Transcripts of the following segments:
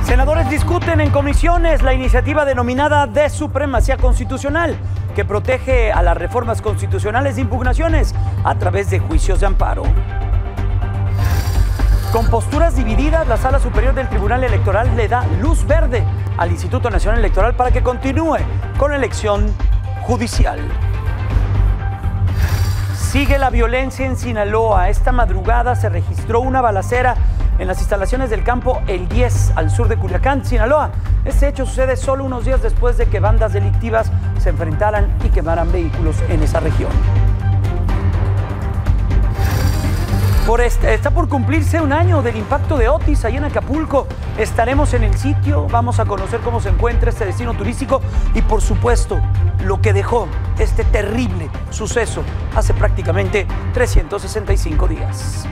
Senadores discuten en comisiones la iniciativa denominada de supremacía constitucional, que protege a las reformas constitucionales de impugnaciones a través de juicios de amparo. Con posturas divididas, la Sala Superior del Tribunal Electoral le da luz verde al Instituto Nacional Electoral para que continúe con la elección judicial. Sigue la violencia en Sinaloa. Esta madrugada se registró una balacera en las instalaciones del campo El 10, al sur de Culiacán, Sinaloa. Este hecho sucede solo unos días después de que bandas delictivas se enfrentaran y quemaran vehículos en esa región. Está por cumplirse un año del impacto de Otis allá en Acapulco. Estaremos en el sitio, vamos a conocer cómo se encuentra este destino turístico y, por supuesto, lo que dejó este terrible suceso hace prácticamente 365 días.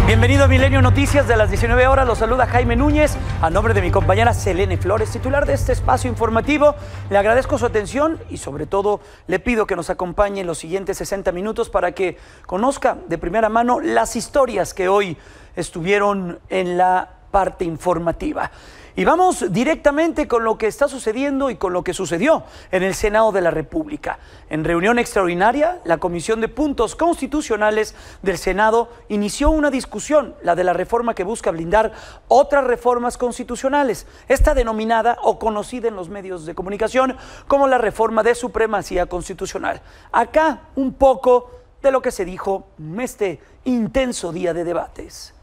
Bienvenido a Milenio Noticias de las 19 horas. Los saluda Jaime Núñez. A nombre de mi compañera Selene Flores, titular de este espacio informativo, le agradezco su atención y sobre todo le pido que nos acompañe en los siguientes 60 minutos para que conozca de primera mano las historias que hoy estuvieron en la parte informativa. Y vamos directamente con lo que está sucediendo y con lo que sucedió en el Senado de la República. En reunión extraordinaria, la Comisión de Puntos Constitucionales del Senado inició una discusión, la de la reforma que busca blindar otras reformas constitucionales, esta denominada o conocida en los medios de comunicación como la reforma de supremacía constitucional. Acá un poco de lo que se dijo en este intenso día de debates.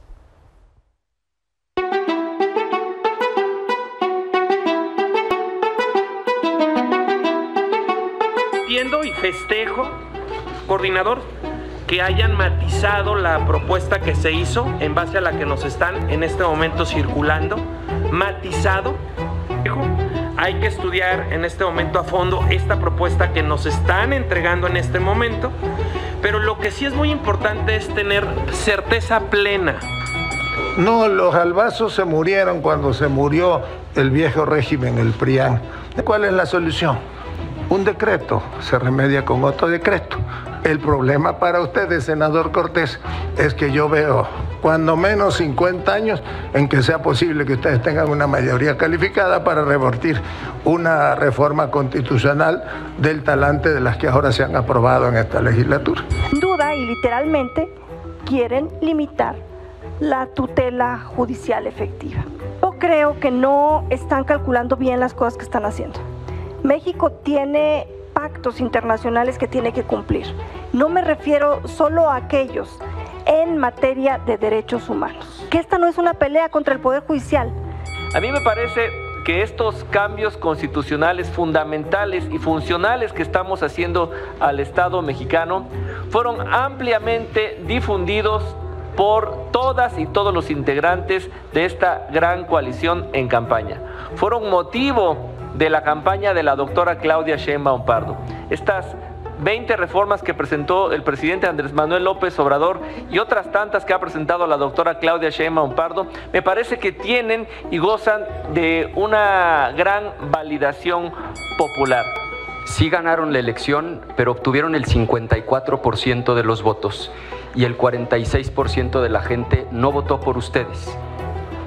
Y festejo, coordinador, que hayan matizado la propuesta que se hizo en base a la que nos están en este momento circulando, matizado. Hay que estudiar en este momento a fondo esta propuesta que nos están entregando en este momento, pero lo que sí es muy importante es tener certeza plena. No, los albazos se murieron cuando se murió el viejo régimen, el PRIAN. ¿Cuál es la solución? Un decreto se remedia con otro decreto. El problema para ustedes, senador Cortés, es que yo veo cuando menos 50 años en que sea posible que ustedes tengan una mayoría calificada para revertir una reforma constitucional del talante de las que ahora se han aprobado en esta legislatura. Sin duda y literalmente quieren limitar la tutela judicial efectiva. Yo creo que no están calculando bien las cosas que están haciendo. México tiene pactos internacionales que tiene que cumplir. No me refiero solo a aquellos en materia de derechos humanos. Que esta no es una pelea contra el Poder Judicial. A mí me parece que estos cambios constitucionales fundamentales y funcionales que estamos haciendo al Estado mexicano fueron ampliamente difundidos por todas y todos los integrantes de esta gran coalición en campaña. Fueron motivo de la campaña de la doctora Claudia Sheinbaum Pardo. Estas 20 reformas que presentó el presidente Andrés Manuel López Obrador y otras tantas que ha presentado la doctora Claudia Sheinbaum Pardo, me parece que tienen y gozan de una gran validación popular. Sí ganaron la elección, pero obtuvieron el 54% de los votos y el 46% de la gente no votó por ustedes.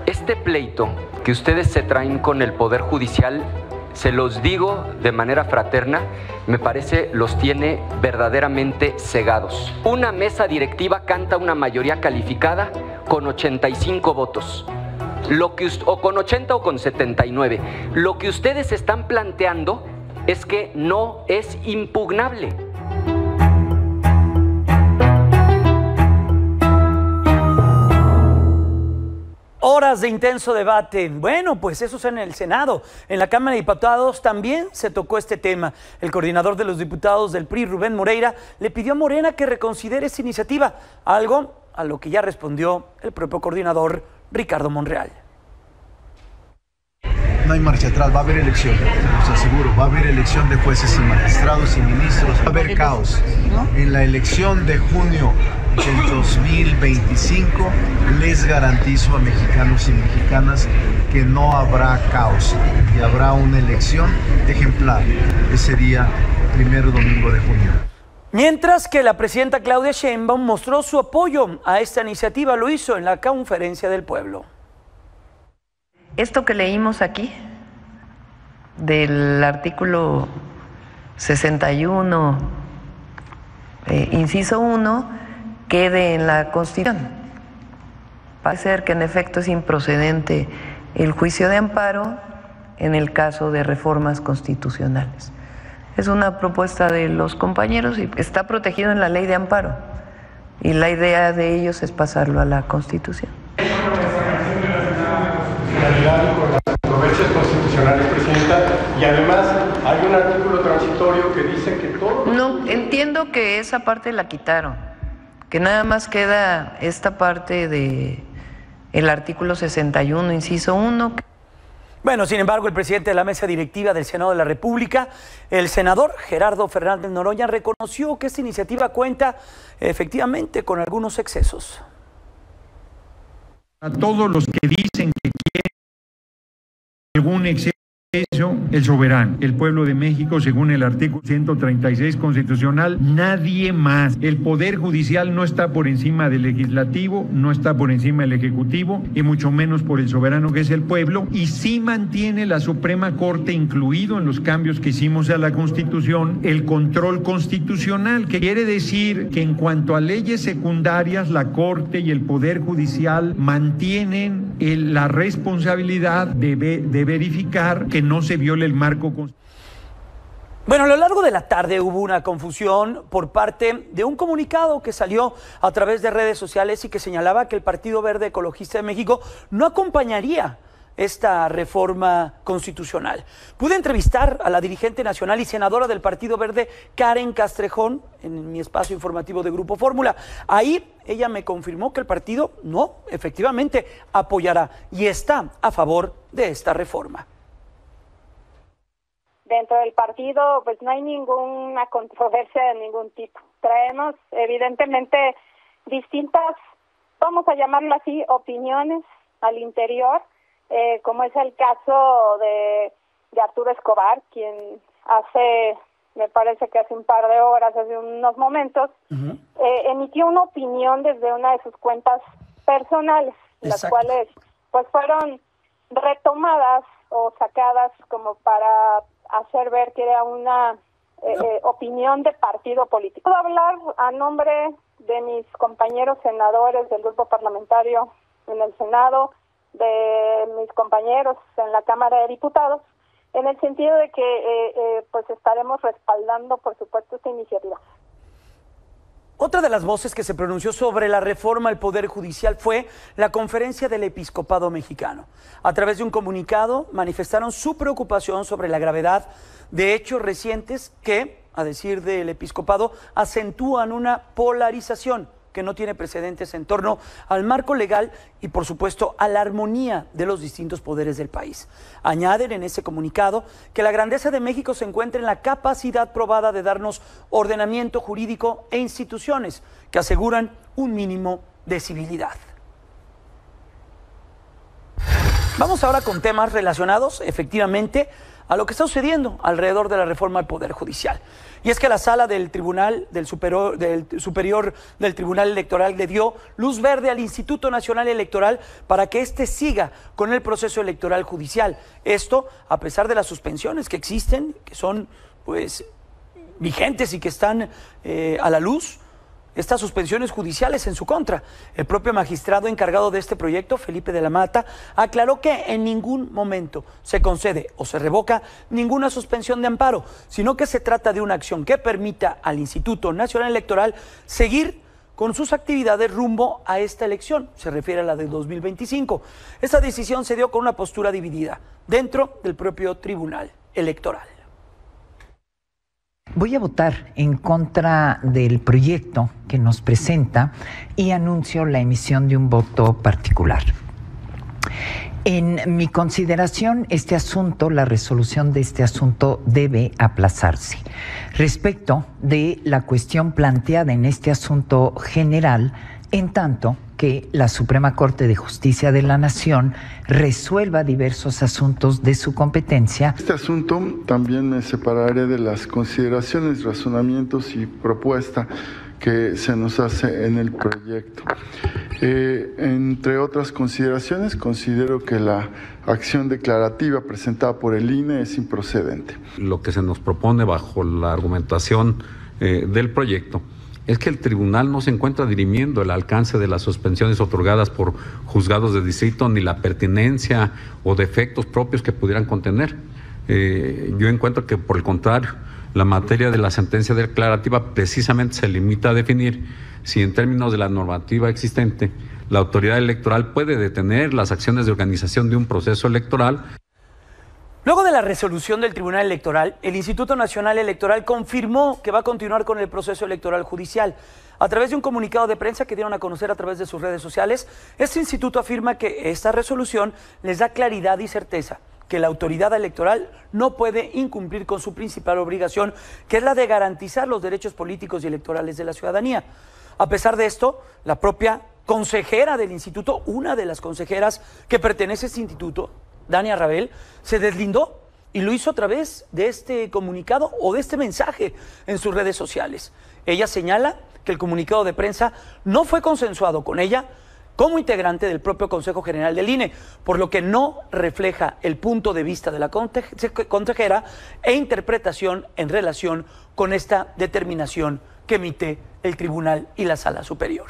Este pleito que ustedes se traen con el Poder Judicial, se los digo de manera fraterna, me parece los tiene verdaderamente cegados. Una mesa directiva canta una mayoría calificada con 85 votos, o con 80 o con 79. Lo que ustedes están planteando es que no es impugnable. Horas de intenso debate. Bueno, pues eso es en el Senado. En la Cámara de Diputados también se tocó este tema. El coordinador de los diputados del PRI, Rubén Moreira, le pidió a Morena que reconsidere esa iniciativa, algo a lo que ya respondió el propio coordinador, Ricardo Monreal. No hay marcha atrás, va a haber elección, te los aseguro, va a haber elección de jueces y magistrados y ministros, va a haber caos. En la elección de junio el 2025 les garantizo a mexicanos y mexicanas que no habrá caos y habrá una elección ejemplar ese día, primero domingo de junio. Mientras que la presidenta Claudia Sheinbaum mostró su apoyo a esta iniciativa, lo hizo en la Conferencia del Pueblo. Esto que leímos aquí, del artículo 61, inciso 1, quede en la Constitución. Parece ser que en efecto es improcedente el juicio de amparo en el caso de reformas constitucionales. Es una propuesta de los compañeros y está protegido en la ley de amparo. Y la idea de ellos es pasarlo a la Constitución. Con las controversias constitucionales, Presidenta, y además hay un artículo transitorio que dice que todo... No, entiendo que esa parte la quitaron, que nada más queda esta parte de el artículo 61, inciso 1. Bueno, sin embargo, el presidente de la mesa directiva del Senado de la República, el senador Gerardo Fernández Noroña, reconoció que esta iniciativa cuenta efectivamente con algunos excesos. A todos los que dicen que quieren algún exceso, el soberano, el pueblo de México, según el artículo 136 constitucional, nadie más. El Poder Judicial no está por encima del Legislativo, no está por encima del Ejecutivo, y mucho menos por el soberano que es el pueblo, y sí mantiene la Suprema Corte, incluido en los cambios que hicimos a la Constitución, el control constitucional, que quiere decir que en cuanto a leyes secundarias, la Corte y el Poder Judicial mantienen la responsabilidad de verificar que no se viole el marco constitucional. Bueno, a lo largo de la tarde hubo una confusión por parte de un comunicado que salió a través de redes sociales y que señalaba que el Partido Verde Ecologista de México no acompañaría esta reforma constitucional. Pude entrevistar a la dirigente nacional y senadora del Partido Verde, Karen Castrejón, en mi espacio informativo de Grupo Fórmula. Ahí ella me confirmó que el partido no, efectivamente, apoyará y está a favor de esta reforma. Dentro del partido, pues no hay ninguna controversia de ningún tipo. Traemos, evidentemente, distintas, vamos a llamarlo así, opiniones al interior, como es el caso de Arturo Escobar, quien me parece que hace un par de horas, hace unos momentos, emitió una opinión desde una de sus cuentas personales, las cuales pues fueron retomadas o sacadas como para hacer ver que era una opinión de partido político. Puedo hablar a nombre de mis compañeros senadores del grupo parlamentario en el Senado, de mis compañeros en la Cámara de Diputados, en el sentido de que pues estaremos respaldando, por supuesto, esta iniciativa. Otra de las voces que se pronunció sobre la reforma al Poder Judicial fue la Conferencia del Episcopado Mexicano. A través de un comunicado manifestaron su preocupación sobre la gravedad de hechos recientes que, a decir del Episcopado, acentúan una polarización que no tiene precedentes en torno al marco legal y, por supuesto, a la armonía de los distintos poderes del país. Añaden en ese comunicado que la grandeza de México se encuentra en la capacidad probada de darnos ordenamiento jurídico e instituciones que aseguran un mínimo de civilidad. Vamos ahora con temas relacionados, efectivamente, a lo que está sucediendo alrededor de la reforma al Poder Judicial. Y es que la sala del Tribunal Superior del Tribunal Electoral le dio luz verde al Instituto Nacional Electoral para que éste siga con el proceso electoral judicial. Esto a pesar de las suspensiones que existen, que son pues vigentes y que están a la luz, estas suspensiones judiciales en su contra. El propio magistrado encargado de este proyecto, Felipe de la Mata, aclaró que en ningún momento se concede o se revoca ninguna suspensión de amparo, sino que se trata de una acción que permita al Instituto Nacional Electoral seguir con sus actividades rumbo a esta elección, se refiere a la de 2025. Esta decisión se dio con una postura dividida dentro del propio Tribunal Electoral. Voy a votar en contra del proyecto que nos presenta y anuncio la emisión de un voto particular. En mi consideración, este asunto, la resolución de este asunto debe aplazarse. Respecto de la cuestión planteada en este asunto general, en tanto que la Suprema Corte de Justicia de la Nación resuelva diversos asuntos de su competencia. Este asunto también me separaré de las consideraciones, razonamientos y propuesta que se nos hace en el proyecto. Entre otras consideraciones, considero que la acción declarativa presentada por el INE es improcedente. Lo que se nos propone bajo la argumentación del proyecto es que el tribunal no se encuentra dirimiendo el alcance de las suspensiones otorgadas por juzgados de distrito ni la pertinencia o defectos propios que pudieran contener. Yo encuentro que, por el contrario, la materia de la sentencia declarativa precisamente se limita a definir si, en términos de la normativa existente, la autoridad electoral puede detener las acciones de organización de un proceso electoral. Luego de la resolución del Tribunal Electoral, el Instituto Nacional Electoral confirmó que va a continuar con el proceso electoral judicial. A través de un comunicado de prensa que dieron a conocer a través de sus redes sociales, este instituto afirma que esta resolución les da claridad y certeza que la autoridad electoral no puede incumplir con su principal obligación, que es la de garantizar los derechos políticos y electorales de la ciudadanía. A pesar de esto, la propia consejera del instituto, una de las consejeras que pertenece a este instituto, Dania Rabel, se deslindó y lo hizo a través de este comunicado o de este mensaje en sus redes sociales. Ella señala que el comunicado de prensa no fue consensuado con ella como integrante del propio Consejo General del INE, por lo que no refleja el punto de vista de la consejera e interpretación en relación con esta determinación que emite el Tribunal y la Sala Superior.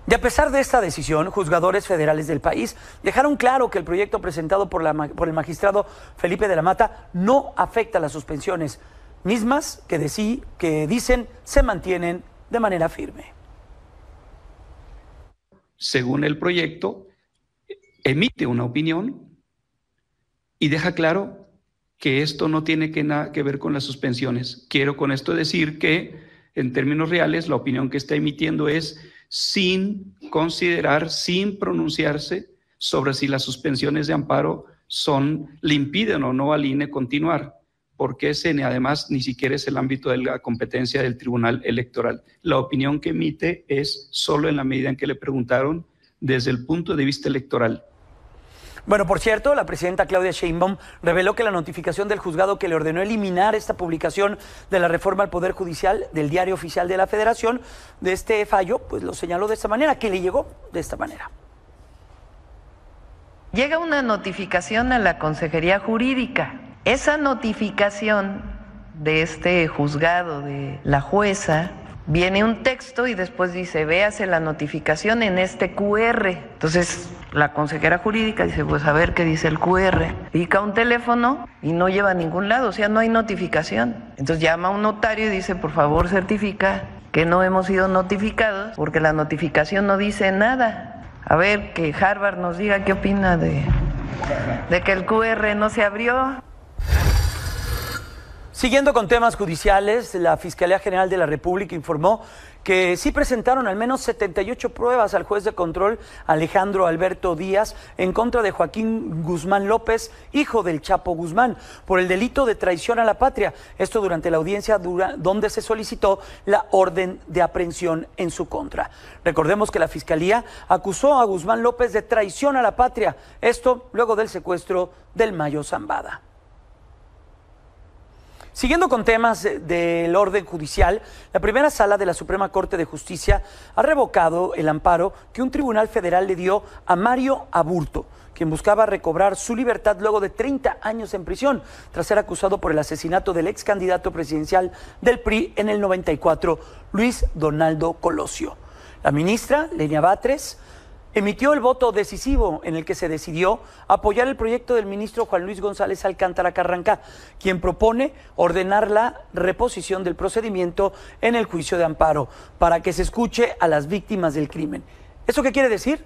Y a pesar de esta decisión, juzgadores federales del país dejaron claro que el proyecto presentado por el magistrado Felipe de la Mata no afecta las suspensiones, mismas que dicen se mantienen de manera firme. Según el proyecto, emite una opinión y deja claro que esto no tiene nada que ver con las suspensiones. Quiero con esto decir que, en términos reales, la opinión que está emitiendo es sin considerar, sin pronunciarse sobre si las suspensiones de amparo le impiden o no al INE continuar, porque ese además ni siquiera es el ámbito de la competencia del Tribunal Electoral. La opinión que emite es solo en la medida en que le preguntaron desde el punto de vista electoral. Bueno, por cierto, la presidenta Claudia Sheinbaum reveló que la notificación del juzgado que le ordenó eliminar esta publicación de la reforma al Poder Judicial del Diario Oficial de la Federación, de este fallo, pues lo señaló de esta manera, que le llegó de esta manera. Llega una notificación a la Consejería Jurídica. Esa notificación de este juzgado, de la jueza, viene un texto y después dice, véase la notificación en este QR. Entonces, la consejera jurídica dice, pues a ver qué dice el QR. Pica un teléfono y no lleva a ningún lado, o sea, no hay notificación. Entonces llama a un notario y dice, por favor, certifica que no hemos sido notificados, porque la notificación no dice nada. A ver, que Harvard nos diga qué opina de que el QR no se abrió. Siguiendo con temas judiciales, la Fiscalía General de la República informó que sí presentaron al menos 78 pruebas al juez de control Alejandro Alberto Díaz en contra de Joaquín Guzmán López, hijo del Chapo Guzmán, por el delito de traición a la patria. Esto durante la audiencia donde se solicitó la orden de aprehensión en su contra. Recordemos que la Fiscalía acusó a Guzmán López de traición a la patria, esto luego del secuestro del Mayo Zambada. Siguiendo con temas del orden judicial, la primera sala de la Suprema Corte de Justicia ha revocado el amparo que un tribunal federal le dio a Mario Aburto, quien buscaba recobrar su libertad luego de 30 años en prisión, tras ser acusado por el asesinato del ex candidato presidencial del PRI en el 94, Luis Donaldo Colosio. La ministra, Lenia Batres, emitió el voto decisivo en el que se decidió apoyar el proyecto del ministro Juan Luis González Alcántara Carrancá, quien propone ordenar la reposición del procedimiento en el juicio de amparo para que se escuche a las víctimas del crimen. ¿Eso qué quiere decir?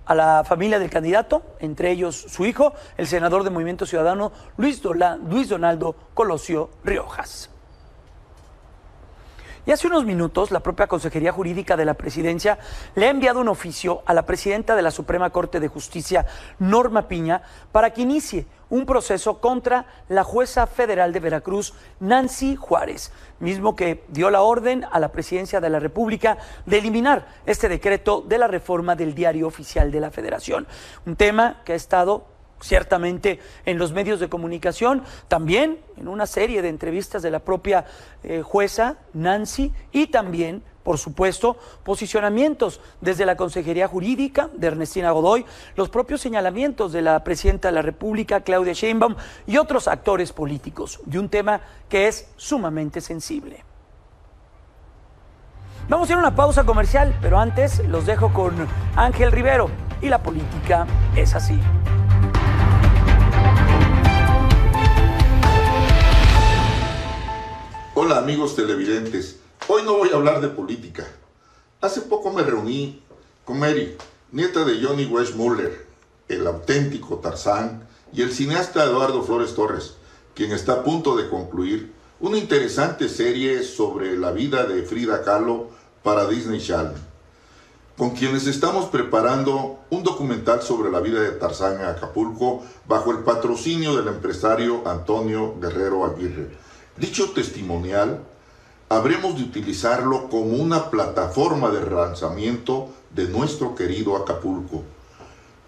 A la familia del candidato, entre ellos su hijo, el senador de Movimiento Ciudadano, Luis Donaldo Colosio Riojas. Y hace unos minutos, la propia Consejería Jurídica de la Presidencia le ha enviado un oficio a la presidenta de la Suprema Corte de Justicia, Norma Piña, para que inicie un proceso contra la jueza federal de Veracruz, Nancy Juárez, mismo que dio la orden a la Presidencia de la República de eliminar este decreto de la reforma del Diario Oficial de la Federación. Un tema que ha estado ciertamente en los medios de comunicación, también en una serie de entrevistas de la propia jueza Nancy, y también, por supuesto, posicionamientos desde la Consejería Jurídica de Ernestina Godoy, los propios señalamientos de la Presidenta de la República, Claudia Sheinbaum, y otros actores políticos, de un tema que es sumamente sensible. Vamos a ir a una pausa comercial, pero antes los dejo con Ángel Rivero, y la política es así. Hola amigos televidentes, hoy no voy a hablar de política. Hace poco me reuní con Mary, nieta de Johnny Weissmuller, el auténtico Tarzán, y el cineasta Eduardo Flores Torres, quien está a punto de concluir una interesante serie sobre la vida de Frida Kahlo para Disney Channel, con quienes estamos preparando un documental sobre la vida de Tarzán en Acapulco bajo el patrocinio del empresario Antonio Guerrero Aguirre. Dicho testimonial, habremos de utilizarlo como una plataforma de lanzamiento de nuestro querido Acapulco.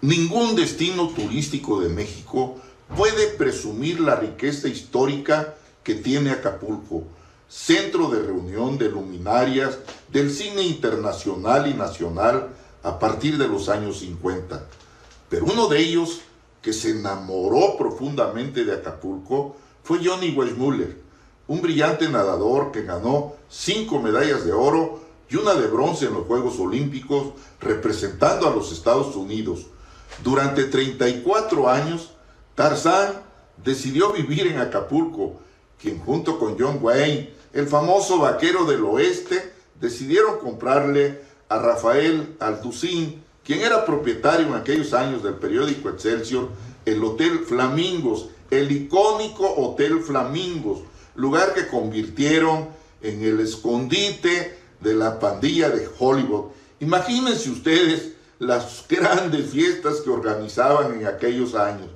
Ningún destino turístico de México puede presumir la riqueza histórica que tiene Acapulco, centro de reunión de luminarias del cine internacional y nacional a partir de los años 50. Pero uno de ellos que se enamoró profundamente de Acapulco fue Johnny Weissmuller, un brillante nadador que ganó 5 medallas de oro y una de bronce en los Juegos Olímpicos representando a los Estados Unidos. Durante 34 años, Tarzán decidió vivir en Acapulco, quien junto con John Wayne, el famoso vaquero del oeste, decidieron comprarle a Rafael Alducín, quien era propietario en aquellos años del periódico Excelsior, el Hotel Flamingos, el icónico Hotel Flamingos, lugar que convirtieron en el escondite de la pandilla de Hollywood. Imagínense ustedes las grandes fiestas que organizaban en aquellos años.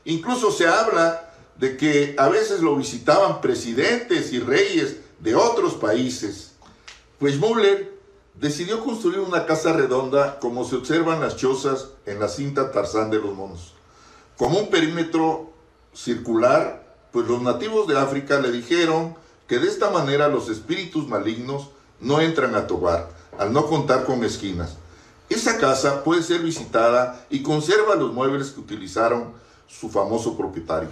Incluso se habla de que a veces lo visitaban presidentes y reyes de otros países. Weissmuller decidió construir una casa redonda como se observan las chozas en la cinta Tarzán de los Monos, como un perímetro circular, pues los nativos de África le dijeron que de esta manera los espíritus malignos no entran a tu hogar, al no contar con esquinas. Esa casa puede ser visitada y conserva los muebles que utilizaron su famoso propietario.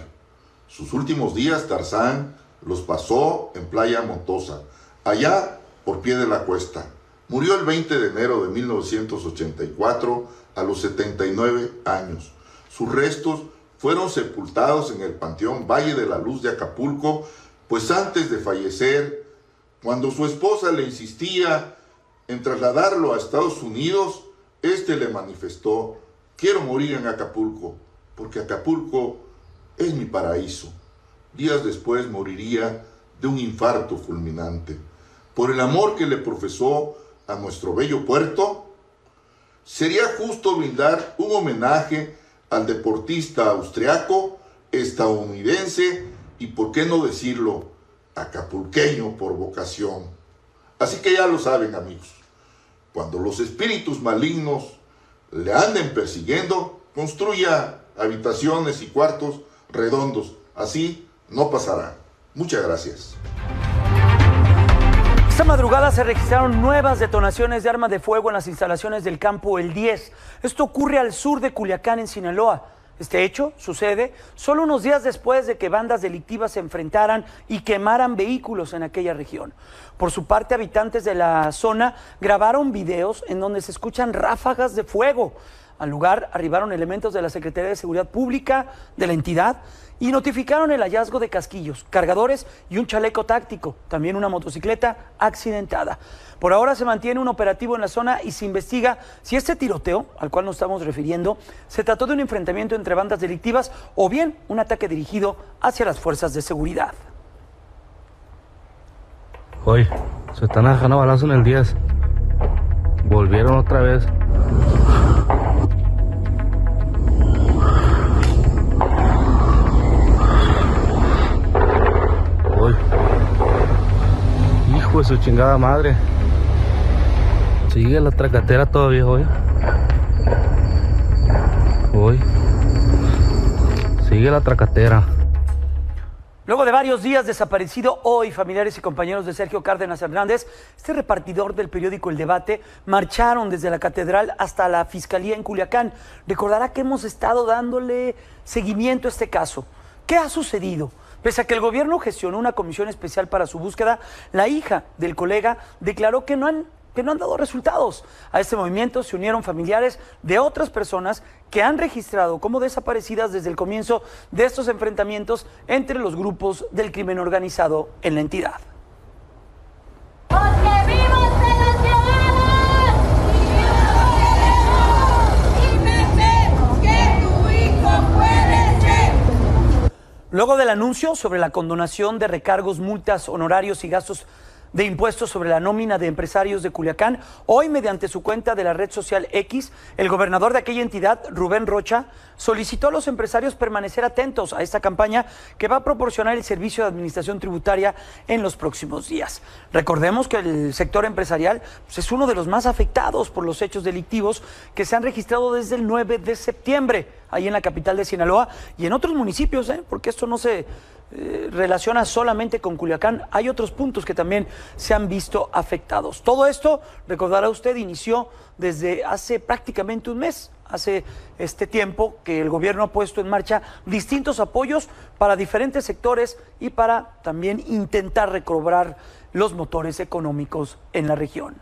Sus últimos días Tarzán los pasó en Playa Montosa, allá por pie de la cuesta. Murió el 20 de enero de 1984 a los 79 años. Sus restos fueron sepultados en el Panteón Valle de la Luz de Acapulco, pues antes de fallecer, cuando su esposa le insistía en trasladarlo a Estados Unidos, este le manifestó: quiero morir en Acapulco, porque Acapulco es mi paraíso. Días después moriría de un infarto fulminante. Por el amor que le profesó a nuestro bello puerto, sería justo brindar un homenaje al deportista austriaco, estadounidense y, por qué no decirlo, acapulqueño por vocación. Así que ya lo saben, amigos, cuando los espíritus malignos le anden persiguiendo, construya habitaciones y cuartos redondos, así no pasará. Muchas gracias. Esta madrugada se registraron nuevas detonaciones de armas de fuego en las instalaciones del campo El 10. Esto ocurre al sur de Culiacán, en Sinaloa. Este hecho sucede solo unos días después de que bandas delictivas se enfrentaran y quemaran vehículos en aquella región. Por su parte, habitantes de la zona grabaron videos en donde se escuchan ráfagas de fuego. Al lugar arribaron elementos de la Secretaría de Seguridad Pública de la entidad y notificaron el hallazgo de casquillos, cargadores y un chaleco táctico, también una motocicleta accidentada. Por ahora se mantiene un operativo en la zona y se investiga si este tiroteo, al cual nos estamos refiriendo, se trató de un enfrentamiento entre bandas delictivas o bien un ataque dirigido hacia las fuerzas de seguridad. Hoy Se están agarrando balazos en el 10. Volvieron otra vez. Uy. Hijo de su chingada madre. Sigue la tracatera todavía hoy. Hoy. Sigue la tracatera. Luego de varios días desaparecido, hoy familiares y compañeros de Sergio Cárdenas Hernández, este repartidor del periódico El Debate, marcharon desde la catedral hasta la fiscalía en Culiacán. Recordará que hemos estado dándole seguimiento a este caso. ¿Qué ha sucedido? Pese a que el gobierno gestionó una comisión especial para su búsqueda, la hija del colega declaró que no han dado resultados. A este movimiento se unieron familiares de otras personas que han registrado como desaparecidas desde el comienzo de estos enfrentamientos entre los grupos del crimen organizado en la entidad. Luego del anuncio sobre la condonación de recargos, multas, honorarios y gastos de impuestos sobre la nómina de empresarios de Culiacán, hoy mediante su cuenta de la red social X, el gobernador de aquella entidad, Rubén Rocha, solicitó a los empresarios permanecer atentos a esta campaña que va a proporcionar el servicio de administración tributaria en los próximos días. Recordemos que el sector empresarial es uno de los más afectados por los hechos delictivos que se han registrado desde el 9 de septiembre, ahí en la capital de Sinaloa y en otros municipios, porque esto no se relaciona solamente con Culiacán, hay otros puntos que también se han visto afectados. Todo esto, recordará usted, inició desde hace prácticamente un mes, hace este tiempo que el gobierno ha puesto en marcha distintos apoyos para diferentes sectores y para también intentar recobrar los motores económicos en la región.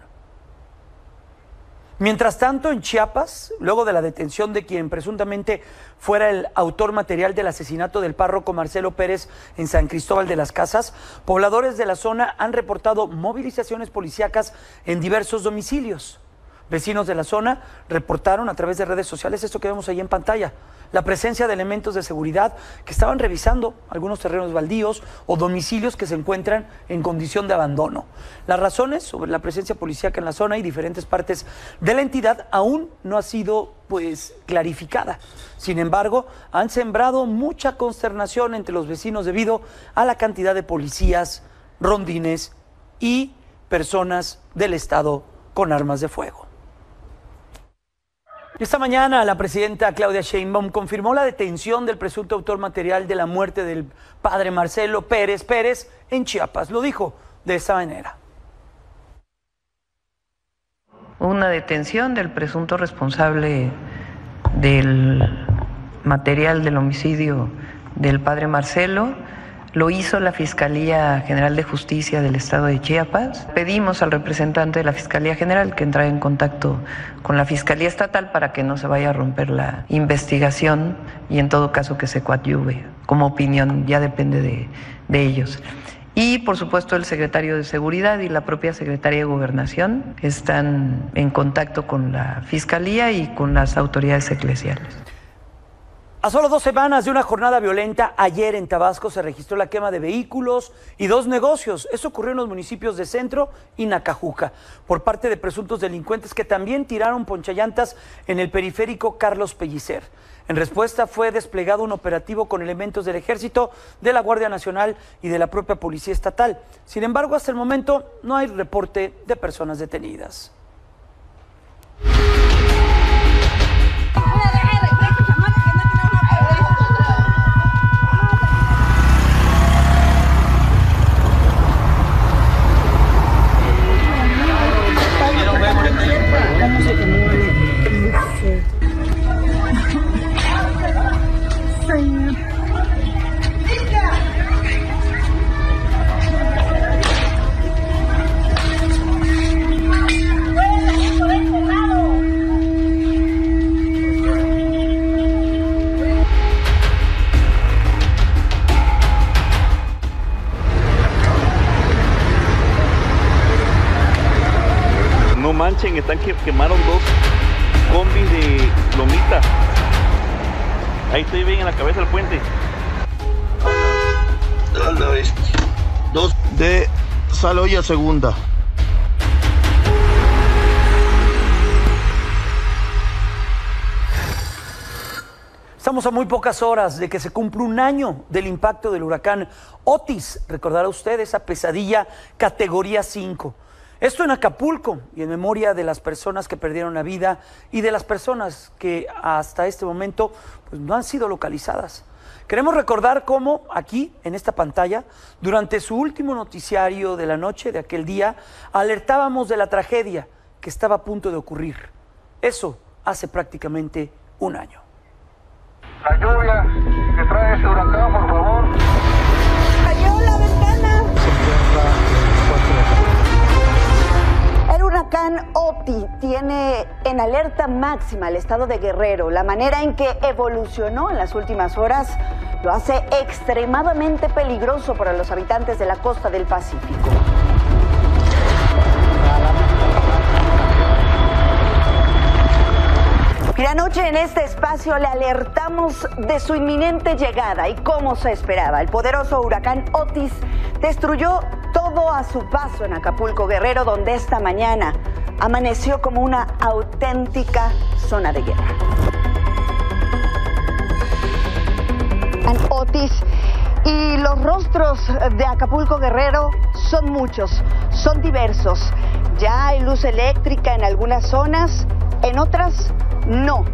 Mientras tanto, en Chiapas, luego de la detención de quien presuntamente fuera el autor material del asesinato del párroco Marcelo Pérez en San Cristóbal de las Casas, pobladores de la zona han reportado movilizaciones policíacas en diversos domicilios. Vecinos de la zona reportaron a través de redes sociales esto que vemos ahí en pantalla, la presencia de elementos de seguridad que estaban revisando algunos terrenos baldíos o domicilios que se encuentran en condición de abandono. Las razones sobre la presencia policíaca en la zona y diferentes partes de la entidad aún no ha sido clarificada. Sin embargo, han sembrado mucha consternación entre los vecinos debido a la cantidad de policías, rondines y personas del Estado con armas de fuego. Esta mañana la presidenta Claudia Sheinbaum confirmó la detención del presunto autor material de la muerte del padre Marcelo Pérez en Chiapas. Lo dijo de esta manera. Una detención del presunto responsable del material del homicidio del padre Marcelo. Lo hizo la Fiscalía General de Justicia del Estado de Chiapas. Pedimos al representante de la Fiscalía General que entrara en contacto con la Fiscalía Estatal para que no se vaya a romper la investigación y en todo caso que se coadyuve. Como opinión, ya depende de ellos. Y por supuesto el secretario de Seguridad y la propia Secretaría de Gobernación están en contacto con la Fiscalía y con las autoridades eclesiales. A solo 2 semanas de una jornada violenta, ayer en Tabasco se registró la quema de vehículos y 2 negocios. Eso ocurrió en los municipios de Centro y Nacajuca, por parte de presuntos delincuentes que también tiraron ponchallantas en el periférico Carlos Pellicer. En respuesta fue desplegado un operativo con elementos del Ejército, de la Guardia Nacional y de la propia Policía Estatal. Sin embargo, hasta el momento no hay reporte de personas detenidas. No manchen, quemaron 2 combis de Lomita. Ahí estoy bien en la cabeza del puente. A la bestia. 2 de Saloya Segunda. Estamos a muy pocas horas de que se cumpla un año del impacto del huracán Otis. Recordará usted esa pesadilla categoría 5. Esto en Acapulco y en memoria de las personas que perdieron la vida y de las personas que hasta este momento pues, no han sido localizadas. Queremos recordar cómo aquí, en esta pantalla, durante su último noticiario de la noche de aquel día, alertábamos de la tragedia que estaba a punto de ocurrir. Eso hace prácticamente un año. La lluvia que trae este huracán, por favor. ¡Cayó la ventana! El huracán Otis tiene en alerta máxima el estado de Guerrero. La manera en que evolucionó en las últimas horas lo hace extremadamente peligroso para los habitantes de la costa del Pacífico. Y anoche en este espacio le alertamos de su inminente llegada y cómo se esperaba. El poderoso huracán Otis destruyó todo a su paso en Acapulco, Guerrero, donde esta mañana amaneció como una auténtica zona de guerra. Otis y los rostros de Acapulco, Guerrero son muchos, son diversos. Ya hay luz eléctrica en algunas zonas, en otras no.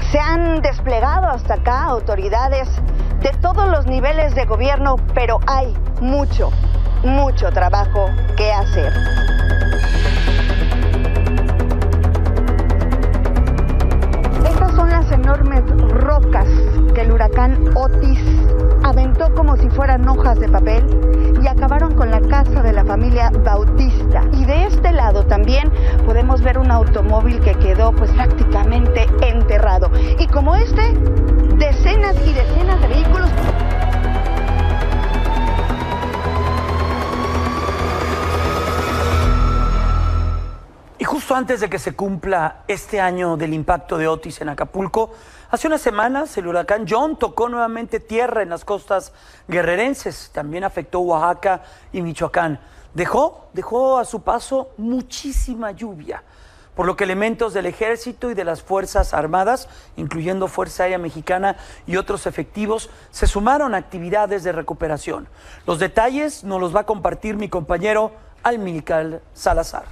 Se han desplegado hasta acá autoridades de todos los niveles de gobierno, pero hay mucho trabajo que hacer. Estas son las enormes rocas que el huracán Otis aventó como si fueran hojas de papel y acabaron con la casa de la familia Bautista. Y de este lado también podemos ver un automóvil que quedó pues prácticamente enterrado. Y como este, decenas y decenas de vehículos. Y justo antes de que se cumpla este año del impacto de Otis en Acapulco, hace unas semanas el huracán John tocó nuevamente tierra en las costas guerrerenses. También afectó Oaxaca y Michoacán. Dejó a su paso muchísima lluvia, por lo que elementos del Ejército y de las Fuerzas Armadas, incluyendo Fuerza Aérea Mexicana y otros efectivos, se sumaron a actividades de recuperación. Los detalles nos los va a compartir mi compañero Amílcar Salazar.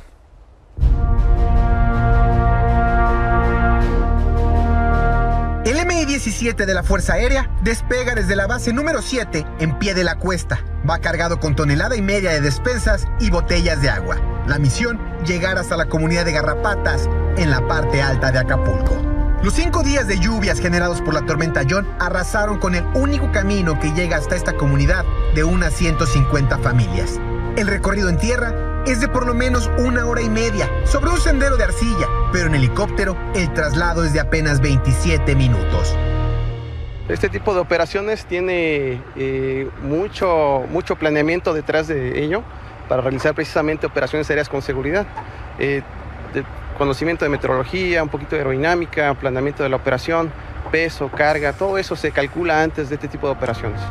El Mi-17 de la Fuerza Aérea despega desde la base número 7 en pie de la cuesta. Va cargado con 1,5 toneladas de despensas y botellas de agua. La misión, llegar hasta la comunidad de Garrapatas, en la parte alta de Acapulco. Los 5 días de lluvias generados por la tormenta John arrasaron con el único camino que llega hasta esta comunidad de unas 150 familias. El recorrido en tierra es de por lo menos 1 hora y media sobre un sendero de arcilla, pero en helicóptero el traslado es de apenas 27 minutos. Este tipo de operaciones tiene mucho planeamiento detrás de ello para realizar precisamente operaciones aéreas con seguridad. Conocimiento de meteorología, un poquito de aerodinámica, planeamiento de la operación, peso, carga, todo eso se calcula antes de este tipo de operaciones.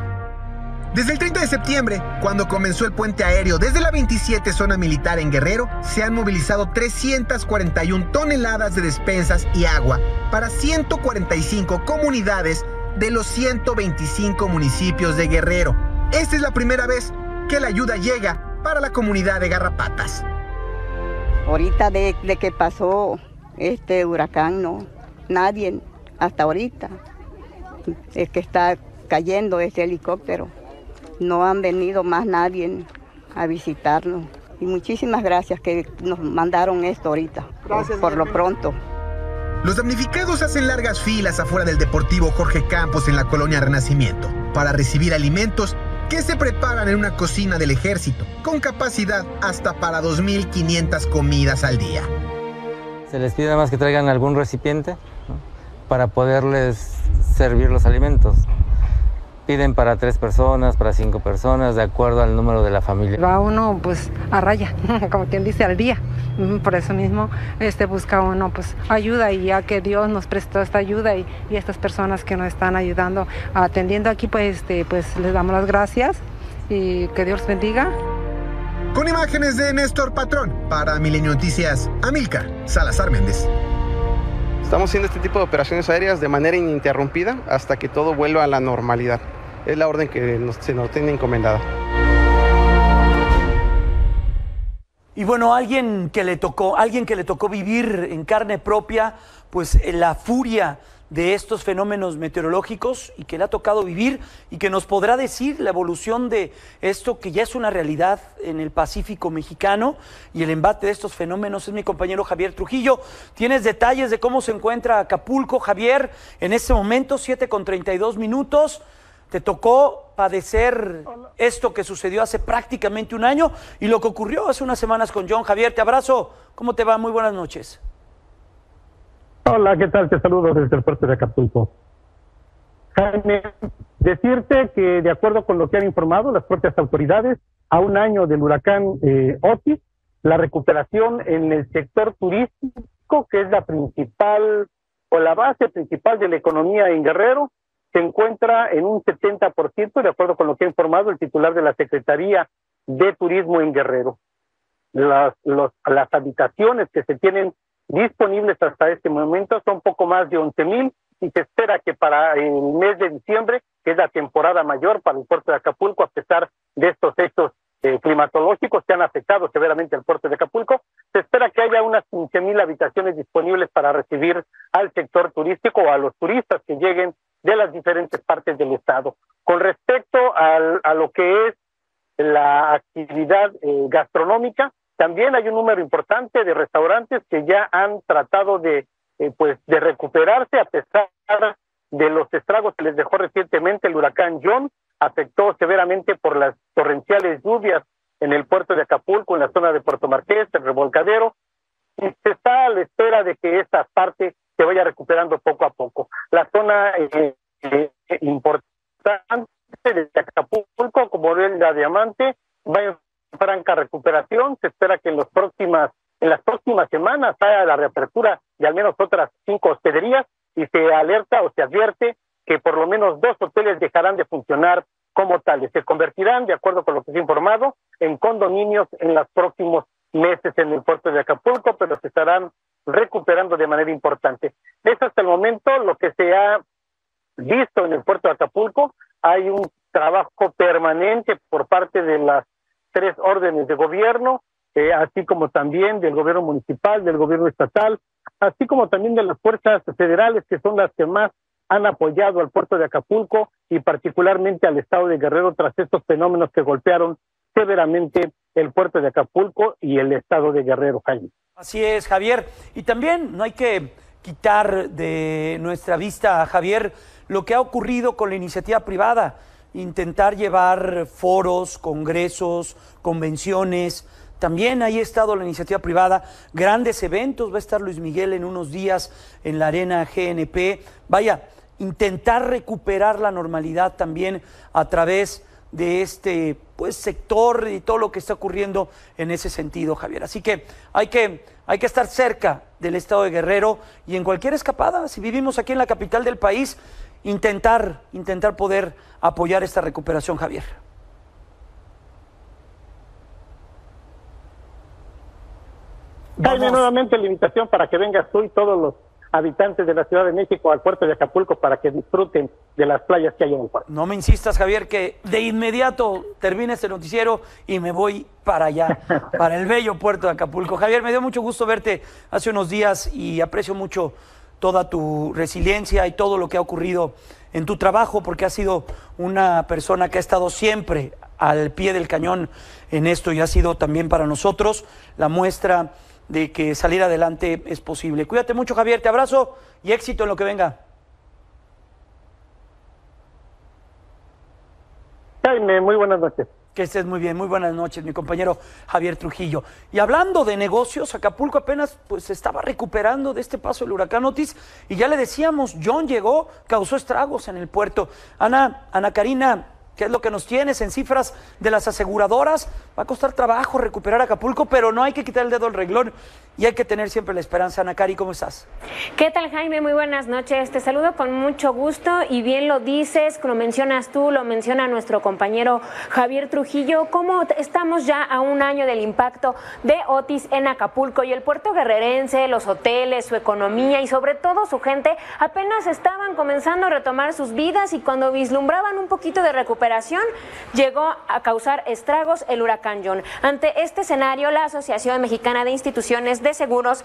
Desde el 30 de septiembre, cuando comenzó el puente aéreo desde la 27 zona militar en Guerrero, se han movilizado 341 toneladas de despensas y agua para 145 comunidades de los 125 municipios de Guerrero. Esta es la primera vez que la ayuda llega para la comunidad de Garrapatas. Ahorita de que pasó este huracán, no, nadie, hasta ahorita, es que está cayendo este helicóptero. No han venido más nadie a visitarnos. Y muchísimas gracias que nos mandaron esto ahorita, por lo pronto. Los damnificados hacen largas filas afuera del Deportivo Jorge Campos en la colonia Renacimiento para recibir alimentos que se preparan en una cocina del Ejército, con capacidad hasta para 2.500 comidas al día. Se les pide además que traigan algún recipiente, ¿no?, para poderles servir los alimentos. Piden para 3 personas, para 5 personas, de acuerdo al número de la familia. Va uno pues a raya, como quien dice, al día. Por eso mismo busca uno pues ayuda, y ya que Dios nos prestó esta ayuda y estas personas que nos están ayudando, atendiendo aquí, pues les damos las gracias y que Dios bendiga. Con imágenes de Néstor Patrón, para Milenio Noticias, Amílcar Salazar Méndez. Estamos haciendo este tipo de operaciones aéreas de manera ininterrumpida hasta que todo vuelva a la normalidad. Es la orden que se nos tiene encomendada. Y bueno, alguien que le tocó vivir en carne propia, pues la furia de estos fenómenos meteorológicos y que le ha tocado vivir y que nos podrá decir la evolución de esto que ya es una realidad en el Pacífico mexicano y el embate de estos fenómenos es mi compañero Javier Trujillo. ¿Tienes detalles de cómo se encuentra Acapulco, Javier? En este momento, 7:32. Te tocó padecer esto que sucedió hace prácticamente un año y lo que ocurrió hace unas semanas con John. Javier, te abrazo. ¿Cómo te va? Muy buenas noches. Hola, ¿qué tal? Te saludo desde el puerto de Acapulco. Jaime, decirte que de acuerdo con lo que han informado las propias autoridades, a un año del huracán Otis, la recuperación en el sector turístico, que es la principal o la base principal de la economía en Guerrero, se encuentra en un 70%, de acuerdo con lo que ha informado el titular de la Secretaría de Turismo en Guerrero. Las habitaciones que se tienen disponibles hasta este momento son poco más de 11,000 y se espera que para el mes de diciembre, que es la temporada mayor para el puerto de Acapulco, a pesar de estos hechos climatológicos que han afectado severamente al puerto de Acapulco, se espera que haya unas 15,000 habitaciones disponibles para recibir al sector turístico o a los turistas que lleguen de las diferentes partes del estado. Con respecto a lo que es la actividad gastronómica, también hay un número importante de restaurantes que ya han tratado de recuperarse a pesar de los estragos que les dejó recientemente el huracán John. Afectó severamente por las torrenciales lluvias en el puerto de Acapulco, en la zona de Puerto Marqués, el Revolcadero, y se está a la espera de que esta parte se vaya recuperando poco a poco. La zona importante de Acapulco, como es la Diamante, va en franca recuperación. Se espera que en las próximas semanas haya la reapertura de al menos otras 5 hospederías y se alerta o se advierte que por lo menos 2 hoteles dejarán de funcionar como tales. Se convertirán, de acuerdo con lo que se ha informado, en condominios en los próximos meses en el puerto de Acapulco, pero se estarán recuperando de manera importante. Es hasta el momento lo que se ha visto en el puerto de Acapulco. Hay un trabajo permanente por parte de las 3 órdenes de gobierno, así como también del gobierno municipal, del gobierno estatal, así como también de las fuerzas federales, que son las que más han apoyado al puerto de Acapulco y particularmente al estado de Guerrero tras estos fenómenos que golpearon severamente el puerto de Acapulco y el estado de Guerrero, Jaime. Así es, Javier. Y también no hay que quitar de nuestra vista, Javier, lo que ha ocurrido con la iniciativa privada, intentar llevar foros, congresos, convenciones. También ahí ha estado la iniciativa privada, grandes eventos, va a estar Luis Miguel en unos días en la Arena GNP. Vaya, intentar recuperar la normalidad también a través de este sector y todo lo que está ocurriendo en ese sentido, Javier. Así que hay que estar cerca del estado de Guerrero y en cualquier escapada, si vivimos aquí en la capital del país, intentar poder apoyar esta recuperación, Javier. Jaime, nuevamente la invitación para que vengas tú y todos los habitantes de la Ciudad de México al puerto de Acapulco para que disfruten de las playas que hay en el puerto. No me insistas, Javier, que de inmediato termine este noticiero y me voy para allá, para el bello puerto de Acapulco. Javier, me dio mucho gusto verte hace unos días y aprecio mucho toda tu resiliencia y todo lo que ha ocurrido en tu trabajo, porque has sido una persona que ha estado siempre al pie del cañón en esto y ha sido también para nosotros la muestra de que salir adelante es posible. Cuídate mucho, Javier, te abrazo y éxito en lo que venga. Jaime, muy buenas noches. Que estés muy bien, muy buenas noches, mi compañero Javier Trujillo. Y hablando de negocios, Acapulco apenas se estaba recuperando de este paso del huracán Otis y ya le decíamos, John llegó, causó estragos en el puerto. Ana Karina, ¿qué es lo que nos tienes en cifras de las aseguradoras? Va a costar trabajo recuperar Acapulco, pero no hay que quitar el dedo al renglón y hay que tener siempre la esperanza. Ana Cari, ¿cómo estás? ¿Qué tal, Jaime? Muy buenas noches. Te saludo con mucho gusto y bien lo dices, lo mencionas tú, lo menciona nuestro compañero Javier Trujillo, cómo estamos ya a un año del impacto de Otis en Acapulco y el puerto guerrerense, los hoteles, su economía y sobre todo su gente apenas estaban comenzando a retomar sus vidas y cuando vislumbraban un poquito de recuperación llegó a causar estragos el huracán John. Ante este escenario, la Asociación Mexicana de Instituciones de Seguros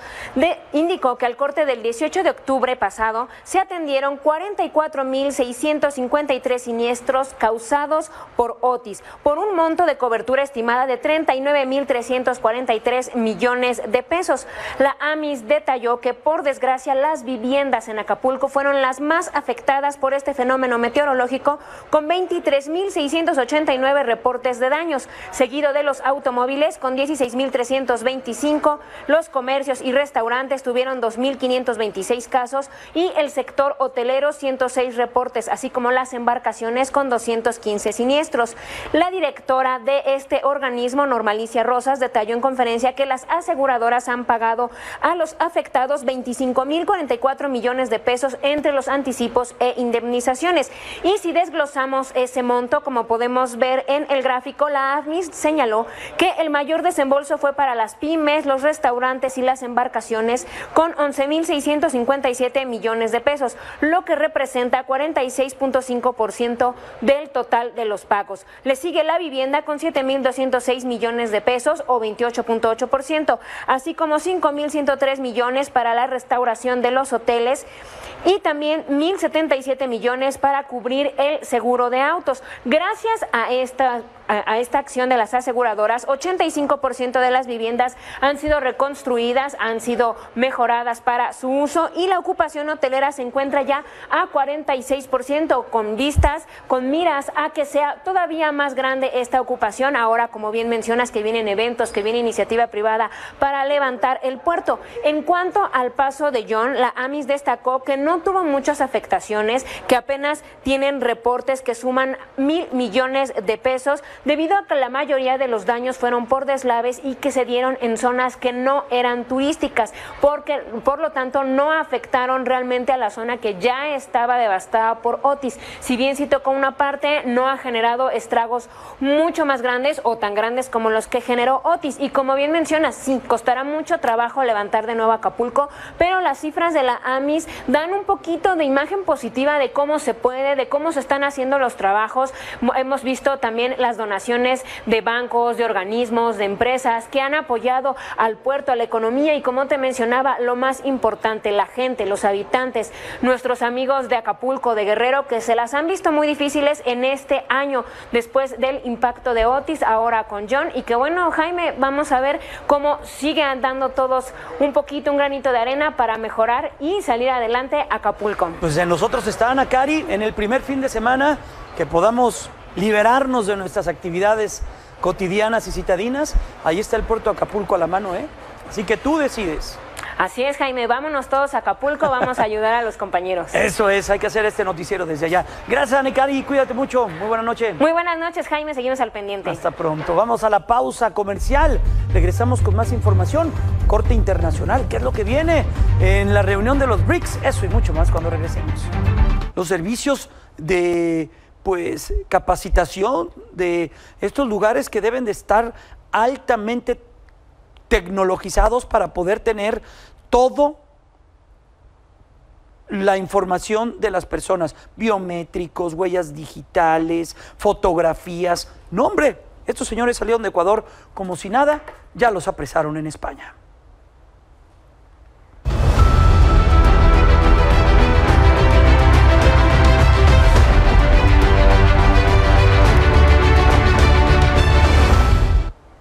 indicó que al corte del 18 de octubre pasado se atendieron 44,653 siniestros causados por Otis, por un monto de cobertura estimada de 39,343 millones de pesos. La AMIS detalló que por desgracia las viviendas en Acapulco fueron las más afectadas por este fenómeno meteorológico, con 23,689 reportes de daños, seguido de los automóviles con 16,325, los comercios y restaurantes tuvieron 2,526 casos y el sector hotelero 106 reportes, así como las embarcaciones con 215 siniestros. La directora de este organismo, Normalicia Rosas, detalló en conferencia que las aseguradoras han pagado a los afectados 25,044 millones de pesos entre los anticipos e indemnizaciones. Y si desglosamos ese monto, como podemos ver en el gráfico, la AMIS señaló que el mayor desembolso fue para las pymes, los restaurantes y las embarcaciones con 11,657 millones de pesos, lo que representa 46,5% del total de los pagos. Le sigue la vivienda con 7,206 millones de pesos o 28,8%, así como 5,103 millones para la restauración de los hoteles y también 1,077 millones para cubrir el seguro de autos. Gracias a esta acción de las aseguradoras, 85% de las viviendas han sido reconstruidas, han sido mejoradas para su uso y la ocupación hotelera se encuentra ya a 46%, con vistas, con miras a que sea todavía más grande esta ocupación. Ahora, como bien mencionas, que vienen eventos, que viene iniciativa privada para levantar el puerto. En cuanto al paso de John, la AMIS destacó que no tuvo muchas afectaciones, que apenas tienen reportes que suman 1,000 millones de pesos, debido a que la mayoría de los daños fueron por deslaves y que se dieron en zonas que no eran turísticas, porque por lo tanto no afectaron realmente a la zona que ya estaba devastada por Otis. Si bien sí tocó una parte, no ha generado estragos mucho más grandes o tan grandes como los que generó Otis. Y como bien mencionas, sí, costará mucho trabajo levantar de nuevo Acapulco, pero las cifras de la AMIS dan un poquito de imagen positiva de cómo se puede, de cómo se están haciendo los trabajos. Hemos visto también las donaciones de bancos, de organismos, de empresas que han apoyado al puerto, a la economía y, como te mencionaba, lo más importante, la gente, los habitantes, nuestros amigos de Acapulco, de Guerrero, que se las han visto muy difíciles en este año después del impacto de Otis, ahora con John. Y que bueno, Jaime, vamos a ver cómo siguen dando todos un poquito, un granito de arena para mejorar y salir adelante Acapulco. Pues en nosotros está Ana Cari, en el primer fin de semana que podamos liberarnos de nuestras actividades cotidianas y citadinas. Ahí está el puerto de Acapulco a la mano, ¿eh? Así que tú decides. Así es, Jaime, vámonos todos a Acapulco, vamos a ayudar a los compañeros. Eso es, hay que hacer este noticiero desde allá. Gracias, Ana Cari, cuídate mucho, muy buena noche. Muy buenas noches, Jaime, seguimos al pendiente. Hasta pronto, vamos a la pausa comercial, regresamos con más información, corte internacional, ¿qué es lo que viene en la reunión de los BRICS? Eso y mucho más cuando regresemos. Los servicios de capacitación de estos lugares que deben de estar altamente tecnologizados para poder tener todo la información de las personas, biométricos, huellas digitales, fotografías. No, hombre, estos señores salieron de Ecuador como si nada, ya los apresaron en España.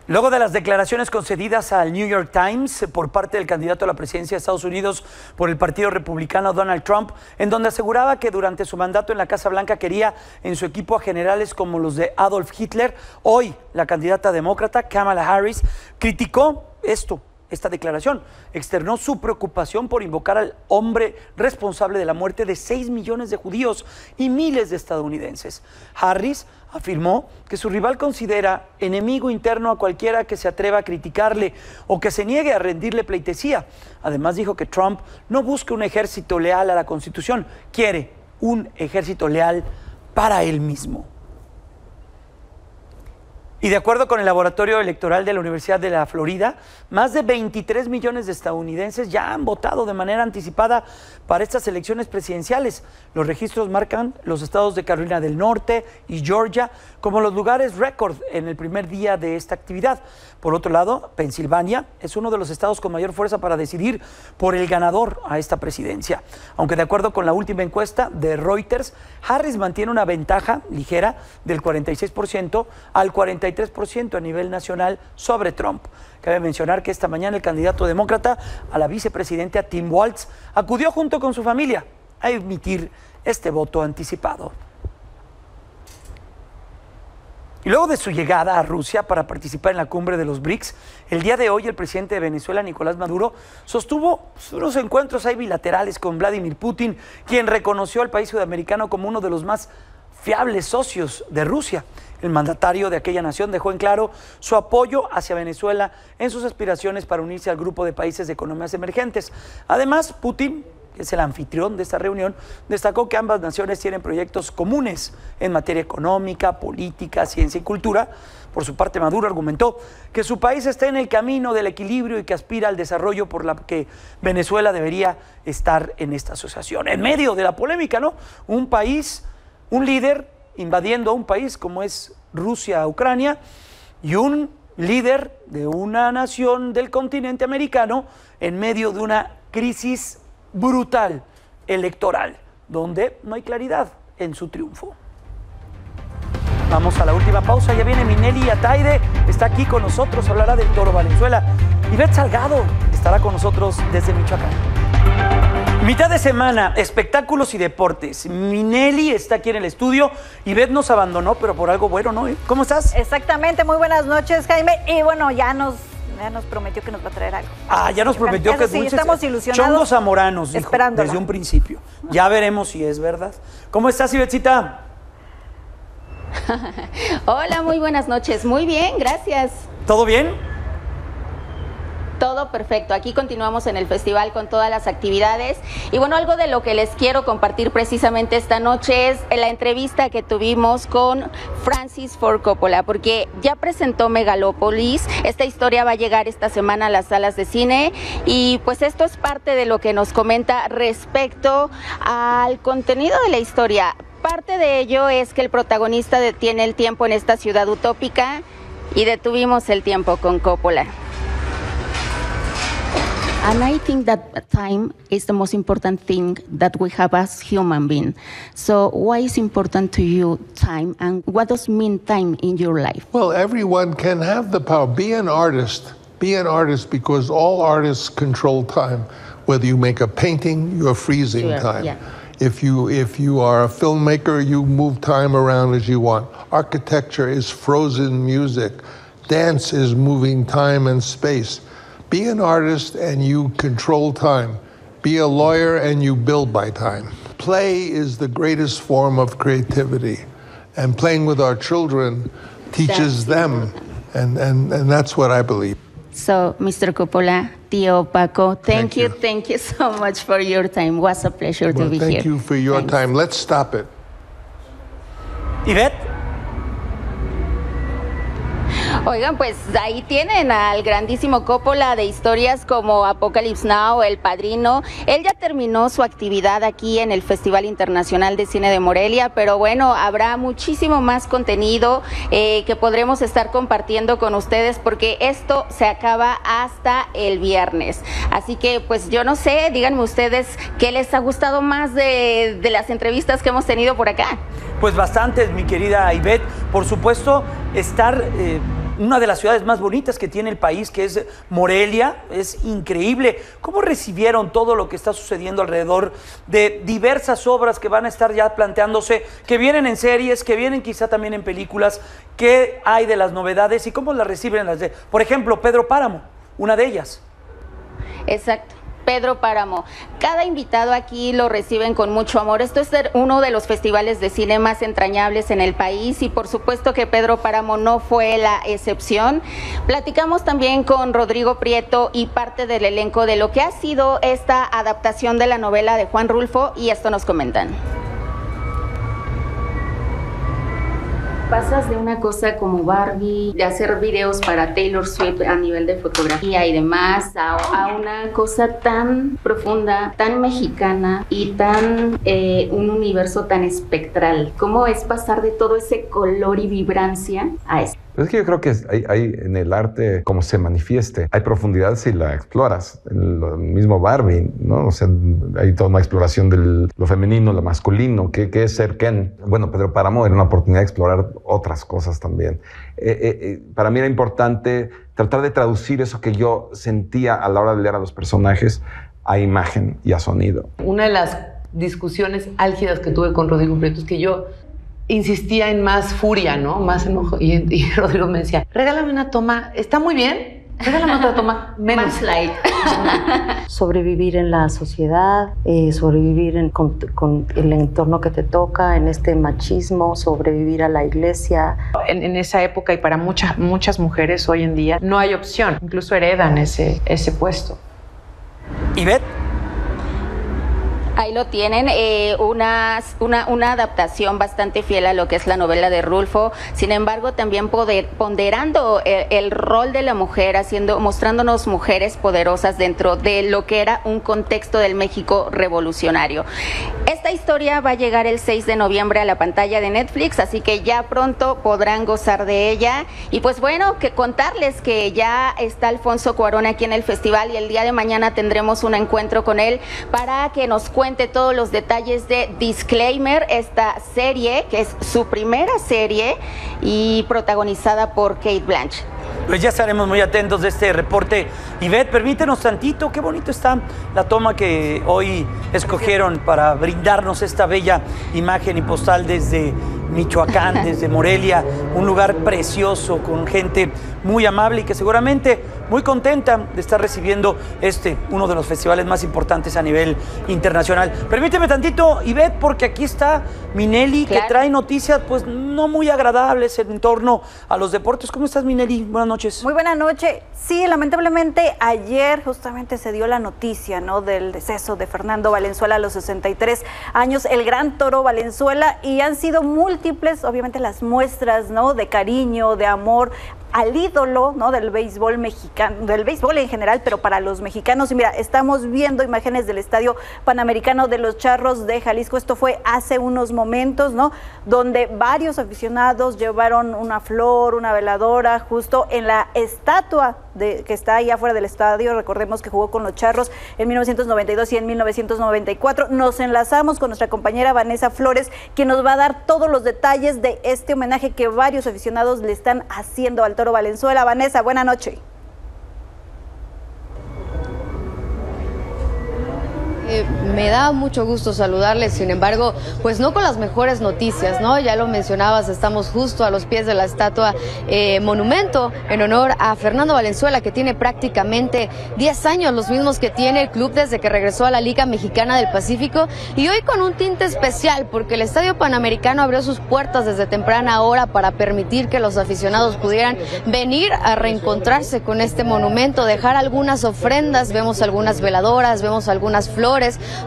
Luego de las declaraciones concedidas al New York Times por parte del candidato a la presidencia de Estados Unidos por el Partido Republicano, Donald Trump, en donde aseguraba que durante su mandato en la Casa Blanca quería en su equipo a generales como los de Adolf Hitler, hoy la candidata demócrata Kamala Harris criticó esta declaración, externó su preocupación por invocar al hombre responsable de la muerte de 6 millones de judíos y miles de estadounidenses. Harris Afirmó que su rival considera enemigo interno a cualquiera que se atreva a criticarle o que se niegue a rendirle pleitesía. Además dijo que Trump no busca un ejército leal a la Constitución, quiere un ejército leal para él mismo. Y de acuerdo con el Laboratorio Electoral de la Universidad de la Florida, más de 23 millones de estadounidenses ya han votado de manera anticipada para estas elecciones presidenciales. Los registros marcan los estados de Carolina del Norte y Georgia como los lugares récord en el primer día de esta actividad. Por otro lado, Pensilvania es uno de los estados con mayor fuerza para decidir por el ganador a esta presidencia. Aunque de acuerdo con la última encuesta de Reuters, Harris mantiene una ventaja ligera del 46% al 43% a nivel nacional sobre Trump. Cabe mencionar que esta mañana el candidato demócrata a la vicepresidenta Tim Walz acudió junto con su familia a emitir este voto anticipado. Y luego de su llegada a Rusia para participar en la cumbre de los BRICS, el día de hoy el presidente de Venezuela, Nicolás Maduro, sostuvo unos encuentros ahí bilaterales con Vladimir Putin, quien reconoció al país sudamericano como uno de los más fiables socios de Rusia. El mandatario de aquella nación dejó en claro su apoyo hacia Venezuela en sus aspiraciones para unirse al grupo de países de economías emergentes. Además, Putin, que es el anfitrión de esta reunión, destacó que ambas naciones tienen proyectos comunes en materia económica, política, ciencia y cultura. Por su parte, Maduro argumentó que su país está en el camino del equilibrio y que aspira al desarrollo por la que Venezuela debería estar en esta asociación. En medio de la polémica, ¿no? Un país, un líder invadiendo a un país como es Rusia, Ucrania, y un líder de una nación del continente americano en medio de una crisis brutal electoral, donde no hay claridad en su triunfo. Vamos a la última pausa, ya viene Minelli Ataide, está aquí con nosotros, hablará del Toro Valenzuela. Ivette Salgado estará con nosotros desde Michoacán. Mitad de semana, espectáculos y deportes. Minelli está aquí en el estudio. Ivette nos abandonó, pero por algo bueno, ¿no? ¿Cómo estás? Exactamente, muy buenas noches, Jaime. Y bueno, ya nos prometió que nos va a traer algo. Ah, ya nos prometió eso que sí, dulces, estamos ilusionados. chongos zamoranos, dijo, esperándola. desde un principio. Ya veremos si es verdad. ¿Cómo estás, Ivetcita? Hola, muy buenas noches. Muy bien, gracias. ¿Todo bien? Todo perfecto. Aquí continuamos en el festival con todas las actividades. Y bueno, algo de lo que les quiero compartir precisamente esta noche es la entrevista que tuvimos con Francis Ford Coppola, porque ya presentó Megalópolis. Esta historia va a llegar esta semana a las salas de cine y pues esto es parte de lo que nos comenta respecto al contenido de la historia. Parte de ello es que el protagonista detiene el tiempo en esta ciudad utópica y detuvimos el tiempo con Coppola. And I think that time is the most important thing that we have as human beings. So why is important to you time, and what does mean time in your life? Well, everyone can have the power. Be an artist. Be an artist because all artists control time. Whether you make a painting, you're freezing time. Yeah. If you are a filmmaker, you move time around as you want. Architecture is frozen music. Dance is moving time and space. Be an artist and you control time. Be a lawyer and you build by time. Play is the greatest form of creativity. And playing with our children teaches them. And that's what I believe. So, Mr. Coppola, Tío Paco, thank you so much for your time. It was a pleasure to be here. Thank you for your time. Let's stop it. Ivette. Oigan, pues ahí tienen al grandísimo Coppola de historias como Apocalypse Now, El Padrino. Él ya terminó su actividad aquí en el Festival Internacional de Cine de Morelia, pero bueno, habrá muchísimo más contenido que podremos estar compartiendo con ustedes porque esto se acaba hasta el viernes. Así que pues yo no sé, díganme ustedes qué les ha gustado más de las entrevistas que hemos tenido por acá. Pues bastantes, mi querida Ivette. Por supuesto, estar una de las ciudades más bonitas que tiene el país, que es Morelia, es increíble. ¿Cómo recibieron todo lo que está sucediendo alrededor de diversas obras que van a estar ya planteándose, que vienen en series, que vienen quizá también en películas? ¿Qué hay de las novedades y cómo las reciben por ejemplo, Pedro Páramo, una de ellas? Exacto. Pedro Páramo, cada invitado aquí lo reciben con mucho amor. Esto es uno de los festivales de cine más entrañables en el país y por supuesto que Pedro Páramo no fue la excepción. Platicamos también con Rodrigo Prieto y parte del elenco de lo que ha sido esta adaptación de la novela de Juan Rulfo y esto nos comentan. Pasas de una cosa como Barbie, de hacer videos para Taylor Swift a nivel de fotografía y demás, a una cosa tan profunda, tan mexicana y tan un universo tan espectral. ¿Cómo es pasar de todo ese color y vibrancia a esto? Es que yo creo que hay en el arte, como se manifieste, hay profundidad si la exploras. En lo mismo Barbie, ¿no? O sea, hay toda una exploración de lo femenino, lo masculino, ¿qué es ser Ken? Bueno, Pedro Páramo era una oportunidad de explorar otras cosas también. Para mí era importante tratar de traducir eso que yo sentía a la hora de leer a los personajes a imagen y a sonido. Una de las discusiones álgidas que tuve con Rodrigo Prieto es que yo insistía en más furia, ¿no? Más enojo. Y Rodrigo me decía, regálame una toma, está muy bien, regálame otra toma, menos. Más light. Sobrevivir en la sociedad, sobrevivir con el entorno que te toca, en este machismo, sobrevivir a la iglesia. En esa época y para muchas mujeres hoy en día no hay opción, incluso heredan ese puesto. ¿Ivette? Ahí lo tienen, una adaptación bastante fiel a lo que es la novela de Rulfo, sin embargo también ponderando el rol de la mujer, mostrándonos mujeres poderosas dentro de lo que era un contexto del México revolucionario. Esta historia va a llegar el 6 de noviembre a la pantalla de Netflix, así que ya pronto podrán gozar de ella. Y pues bueno, que contarles que ya está Alfonso Cuarón aquí en el festival y el día de mañana tendremos un encuentro con él para que nos cuente todos los detalles de Disclaimer, esta serie que es su primera serie y protagonizada por Cate Blanchett. Pues ya estaremos muy atentos de este reporte. Ivette, permítenos tantito, qué bonito está la toma que hoy escogieron para brindarnos esta bella imagen y postal desde Michoacán, desde Morelia, un lugar precioso con gente muy amable y que seguramente muy contenta de estar recibiendo uno de los festivales más importantes a nivel internacional. Permíteme tantito, Ivette, porque aquí está Minelli, claro, que trae noticias pues no muy agradables en torno a los deportes. ¿Cómo estás, Minelli? Buenas noches. Muy buena noche. Sí, lamentablemente ayer justamente se dio la noticia, ¿no?, del deceso de Fernando Valenzuela a los 63 años, el gran Toro Valenzuela, y han sido múltiples, obviamente, las muestras, ¿no?, de cariño, de amor al ídolo, ¿no?, del béisbol mexicano, del béisbol en general, pero para los mexicanos. Y mira, estamos viendo imágenes del Estadio Panamericano de los Charros de Jalisco. Esto fue hace unos momentos, ¿no?, donde varios aficionados llevaron una flor, una veladora, justo en la estatua que está ahí afuera del estadio. Recordemos que jugó con los Charros en 1992 y en 1994. Nos enlazamos con nuestra compañera Vanessa Flores, quien nos va a dar todos los detalles de este homenaje que varios aficionados le están haciendo al Toro Valenzuela. Vanessa, buena noche. Me da mucho gusto saludarles, sin embargo, pues no con las mejores noticias, ¿no? Ya lo mencionabas, estamos justo a los pies de la estatua monumento en honor a Fernando Valenzuela, que tiene prácticamente 10 años, los mismos que tiene el club desde que regresó a la Liga Mexicana del Pacífico, y hoy con un tinte especial, porque el Estadio Panamericano abrió sus puertas desde temprana hora para permitir que los aficionados pudieran venir a reencontrarse con este monumento, dejar algunas ofrendas, vemos algunas veladoras, vemos algunas flores.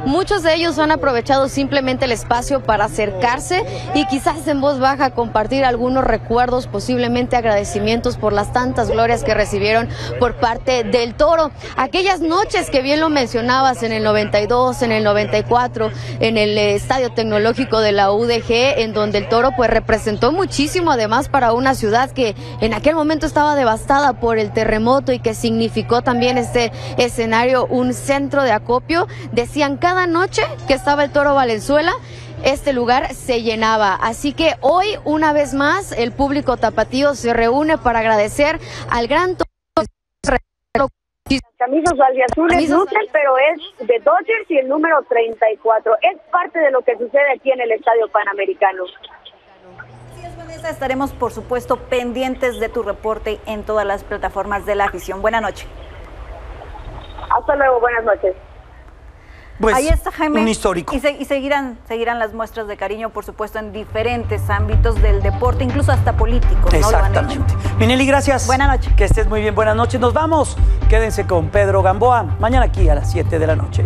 Muchos de ellos han aprovechado simplemente el espacio para acercarse y quizás en voz baja compartir algunos recuerdos, posiblemente agradecimientos por las tantas glorias que recibieron por parte del Toro. Aquellas noches que bien lo mencionabas en el 92, en el 94, en el Estadio Tecnológico de la UDG, en donde el Toro pues representó muchísimo, además para una ciudad que en aquel momento estaba devastada por el terremoto y que significó también este escenario un centro de acopio. Decían cada noche que estaba el Toro Valenzuela, este lugar se llenaba. Así que hoy, una vez más, el público tapatío se reúne para agradecer al gran Toro. Camisas albiazules lucen, pero es de Dodgers y el número 34. Es parte de lo que sucede aquí en el Estadio Panamericano. Así es, Vanessa, estaremos, por supuesto, pendientes de tu reporte en todas las plataformas de la afición. Buenas noches. Hasta luego, buenas noches. Pues, ahí está, Jaime. un histórico. Y seguirán las muestras de cariño, por supuesto, en diferentes ámbitos del deporte, incluso hasta políticos. Exactamente. Minelli, gracias. Buenas noches. Que estés muy bien. Buenas noches. Nos vamos. Quédense con Pedro Gamboa. Mañana aquí a las 7 de la noche.